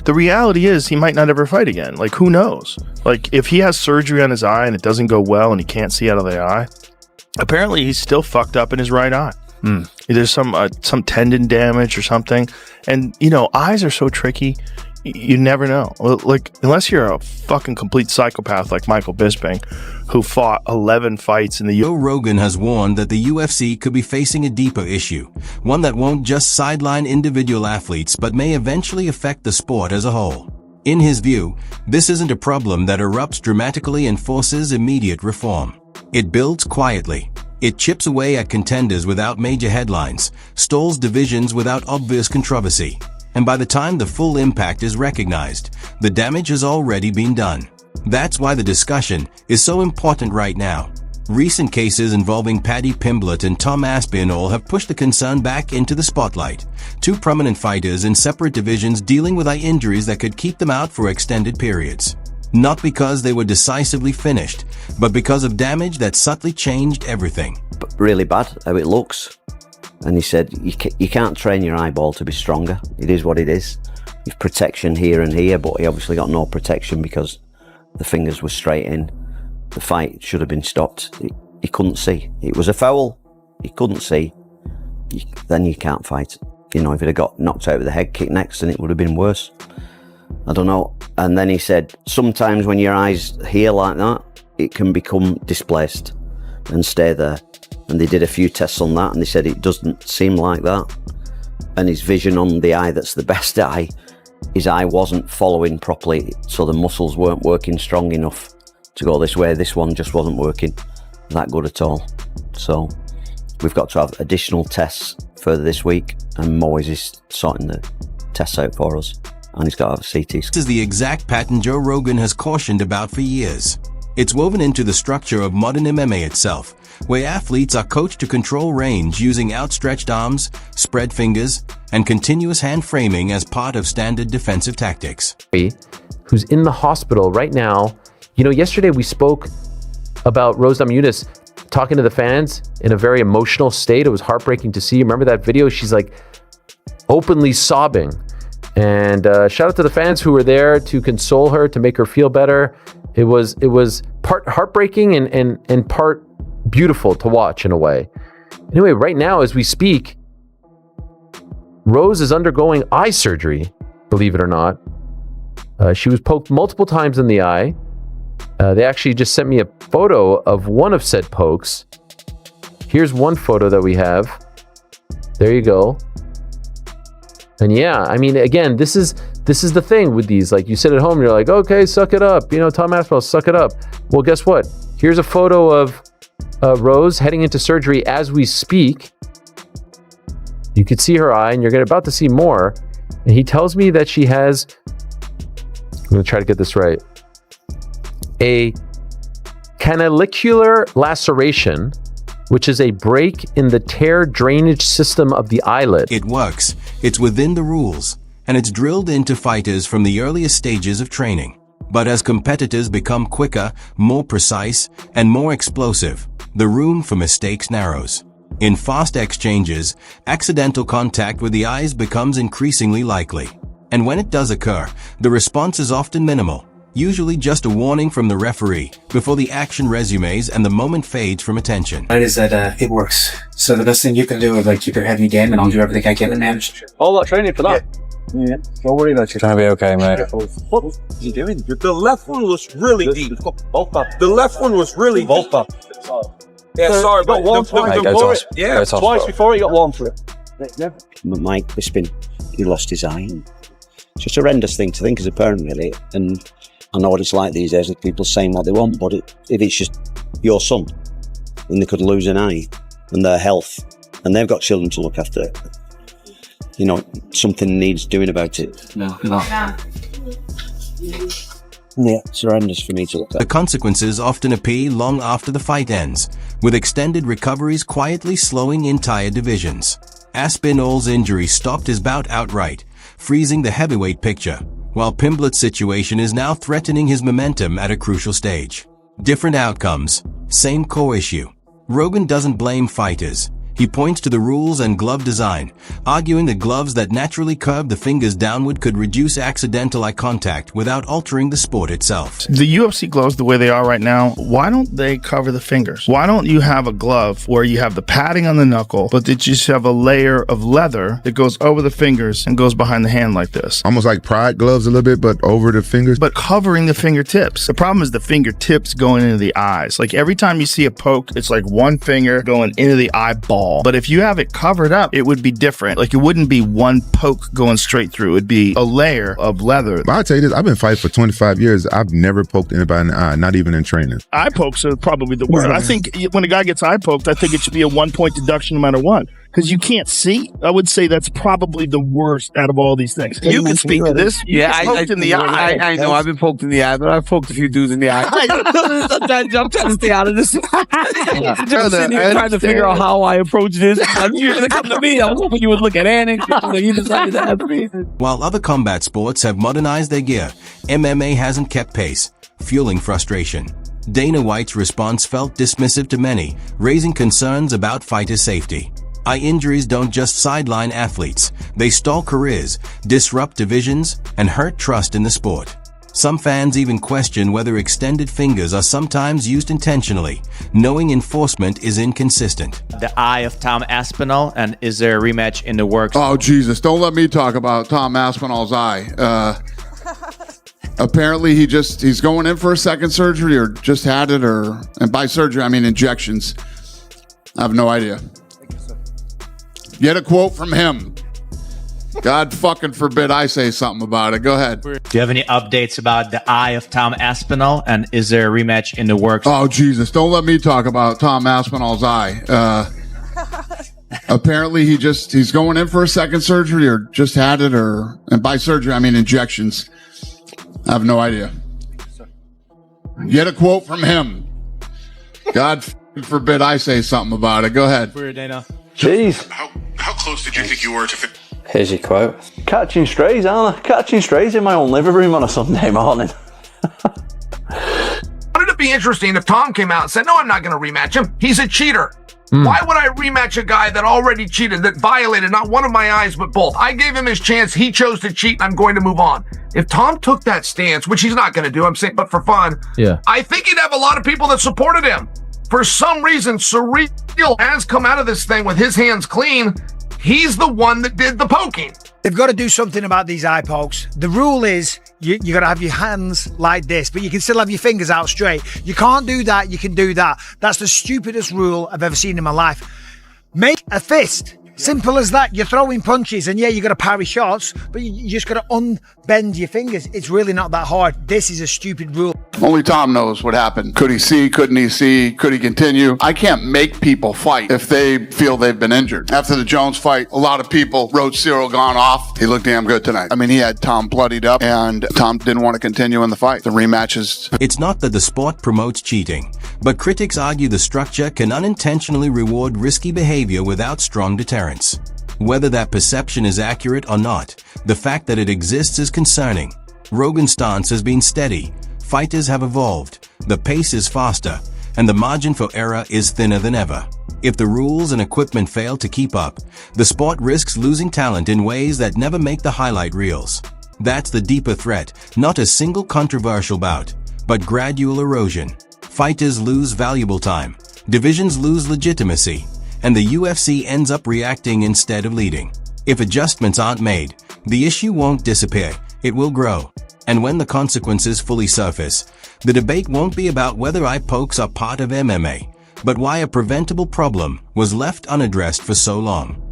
The reality is he might not ever fight again. Like, who knows? Like, if he has surgery on his eye and it doesn't go well and he can't see out of the eye, apparently he's still fucked up in his right eye. There's some tendon damage or something. And, you know, eyes are so tricky. You never know. Like, unless you're a fucking complete psychopath like Michael Bisping, who fought 11 fights in the Joe Rogan has warned that the UFC could be facing a deeper issue, one that won't just sideline individual athletes but may eventually affect the sport as a whole. In his view, this isn't a problem that erupts dramatically and forces immediate reform. It builds quietly. It chips away at contenders without major headlines, stalls divisions without obvious controversy. And by the time the full impact is recognized, the damage has already been done. That's why the discussion is so important right now. Recent cases involving Paddy Pimblett and Aspinall have pushed the concern back into the spotlight. Two prominent fighters in separate divisions dealing with eye injuries that could keep them out for extended periods. Not because they were decisively finished, but because of damage that subtly changed everything. Really bad how it looks. And he said, you can't train your eyeball to be stronger. It is what it is. You've protection here and here, but he obviously got no protection because the fingers were straight in. The fight should have been stopped. He couldn't see. It was a foul. He couldn't see. Then you can't fight. You know, if he'd have got knocked out with a head kick next, then it would have been worse. I don't know. And then he said, sometimes when your eyes here like that, it can become displaced and stay there. And they did a few tests on that, and they said it doesn't seem like that. And his vision on the eye that's the best eye, his eye wasn't following properly, so the muscles weren't working strong enough to go this way. This one just wasn't working that good at all. So we've got to have additional tests further this week, and Moyes is sorting the tests out for us, and he's got to have a CT. This is the exact pattern Joe Rogan has cautioned about for years. It's woven into the structure of modern MMA itself, where athletes are coached to control range using outstretched arms, spread fingers, and continuous hand framing as part of standard defensive tactics. Who's in the hospital right now. You know, yesterday we spoke about Rose Namajunas talking to the fans in a very emotional state. It was heartbreaking to see. Remember that video? She's like openly sobbing. And shout out to the fans who were there to console her, to make her feel better. It was part heartbreaking and part beautiful to watch in a way. Anyway, right now as we speak, Rose is undergoing eye surgery, believe it or not. She was poked multiple times in the eye. They actually just sent me a photo of one of said pokes. Here's one photo that we have. There you go. And yeah, I mean, again, this is the thing with these. Like, you sit at home, you're like, okay, suck it up. You know, Tom Aspinall, suck it up. Well, guess what? Here's a photo of Rose heading into surgery as we speak. You can see her eye, and you're about to see more. And he tells me that she has, I'm going to try to get this right, a canalicular laceration, which is a break in the tear drainage system of the eyelid. It works. It's within the rules, and it's drilled into fighters from the earliest stages of training. But as competitors become quicker, more precise, and more explosive, the room for mistakes narrows. In fast exchanges, accidental contact with the eyes becomes increasingly likely. And when it does occur, the response is often minimal, usually just a warning from the referee before the action resumes and the moment fades from attention. It is that it works. So the best thing you can do is keep your head in the game, and I'll do everything I can to manage. All that training for that? Yeah. Don't worry about it. Trying to be okay, mate. What are you doing? The left one was really deep. The left one was really deep. Yeah, sorry, but one twice. Yeah, twice before he got one for it. Mike Bisping, he lost his eye. It's just a horrendous thing to think as a parent, really. And I know what it's like these days with people saying what they want, but if it's just your son, and they could lose an eye and their health, and they've got children to look after, you know, something needs doing about it. No. Yeah, it's horrendous for me to look at. The consequences often appear long after the fight ends, with extended recoveries quietly slowing entire divisions. Aspinall's injury stopped his bout outright, freezing the heavyweight picture, while Pimblett's situation is now threatening his momentum at a crucial stage. Different outcomes, same core issue. Rogan doesn't blame fighters. He points to the rules and glove design, arguing that gloves that naturally curve the fingers downward could reduce accidental eye contact without altering the sport itself. The UFC gloves, the way they are right now, why don't they cover the fingers? Why don't you have a glove where you have the padding on the knuckle, but that you just have a layer of leather that goes over the fingers and goes behind the hand like this? Almost like Pride gloves a little bit, but over the fingers. But covering the fingertips. The problem is the fingertips going into the eyes. Like every time you see a poke, it's like one finger going into the eyeball. But if you have it covered up, it would be different. Like it wouldn't be one poke going straight through. It'd be a layer of leather. But I'll tell you this, I've been fighting for 25 years. I've never poked anybody in the eye, not even in training. Eye pokes are probably the worst. I think when a guy gets eye poked, I think it should be a 1 point deduction no matter what. Because you can't see. I would say that's probably the worst out of all these things. You can speak to this. You get poked in the eye. I know I've been poked in the eye, but I've poked a few dudes in the eye. I'm trying to stay out of this. I'm sitting here trying to figure out how I approach this. You're going to come to me. I was hoping you would look at Annick. You decided to ask me. While other combat sports have modernized their gear, MMA hasn't kept pace, fueling frustration. Dana White's response felt dismissive to many, raising concerns about fighter safety. Eye injuries don't just sideline athletes. They stall careers, disrupt divisions, and hurt trust in the sport. Some fans even question whether extended fingers are sometimes used intentionally, knowing enforcement is inconsistent. The eye of Tom Aspinall, and is there a rematch in the works? Oh, Jesus. Don't let me talk about Tom Aspinall's eye. Apparently he's going in for a second surgery or just had it, and by surgery I mean injections. I have no idea. Get a quote from him. God fucking forbid I say something about it. Go ahead. Do you have any updates about the eye of Tom Aspinall, and is there a rematch in the works? Oh, Jesus. Don't let me talk about Tom Aspinall's eye. Apparently he's going in for a second surgery or just had it, and by surgery I mean injections. I have no idea. Get a quote from him. God forbid I say something about it. Go ahead. Weird, Dana. Jeez. How close did you think you were to Here's your quote. Catching strays, aren't I? Catching strays in my own living room on a Sunday morning. Wouldn't it be interesting if Tom came out and said, no, I'm not going to rematch him. He's a cheater. Why would I rematch a guy that already cheated, that violated not one of my eyes, but both? I gave him his chance. He chose to cheat, and I'm going to move on. If Tom took that stance, which he's not going to do, I'm saying, but for fun, I think he'd have a lot of people that supported him. For some reason, Surreal has come out of this thing with his hands clean. He's the one that did the poking. They've got to do something about these eye pokes. The rule is you got to have your hands like this, but you can still have your fingers out straight. You can't do that. You can do that. That's the stupidest rule I've ever seen in my life. Make a fist. Simple as that. You're throwing punches, and you got to parry shots, but you just got to unbend your fingers. It's really not that hard. This is a stupid rule. Only Tom knows what happened. Could he see? Couldn't he see? Could he continue? I can't make people fight if they feel they've been injured. After the Jones fight, a lot of people wrote Cyril Gane off. He looked damn good tonight. I mean, he had Tom bloodied up, and Tom didn't want to continue in the fight. The rematches. It's not that the sport promotes cheating, but critics argue the structure can unintentionally reward risky behavior without strong deterrence. Whether that perception is accurate or not, the fact that it exists is concerning. Rogan's stance has been steady. Fighters have evolved, the pace is faster, and the margin for error is thinner than ever. If the rules and equipment fail to keep up, the sport risks losing talent in ways that never make the highlight reels. That's the deeper threat, not a single controversial bout, but gradual erosion. Fighters lose valuable time, divisions lose legitimacy, and the UFC ends up reacting instead of leading. If adjustments aren't made, the issue won't disappear, it will grow. And when the consequences fully surface, the debate won't be about whether eye pokes are part of MMA, but why a preventable problem was left unaddressed for so long.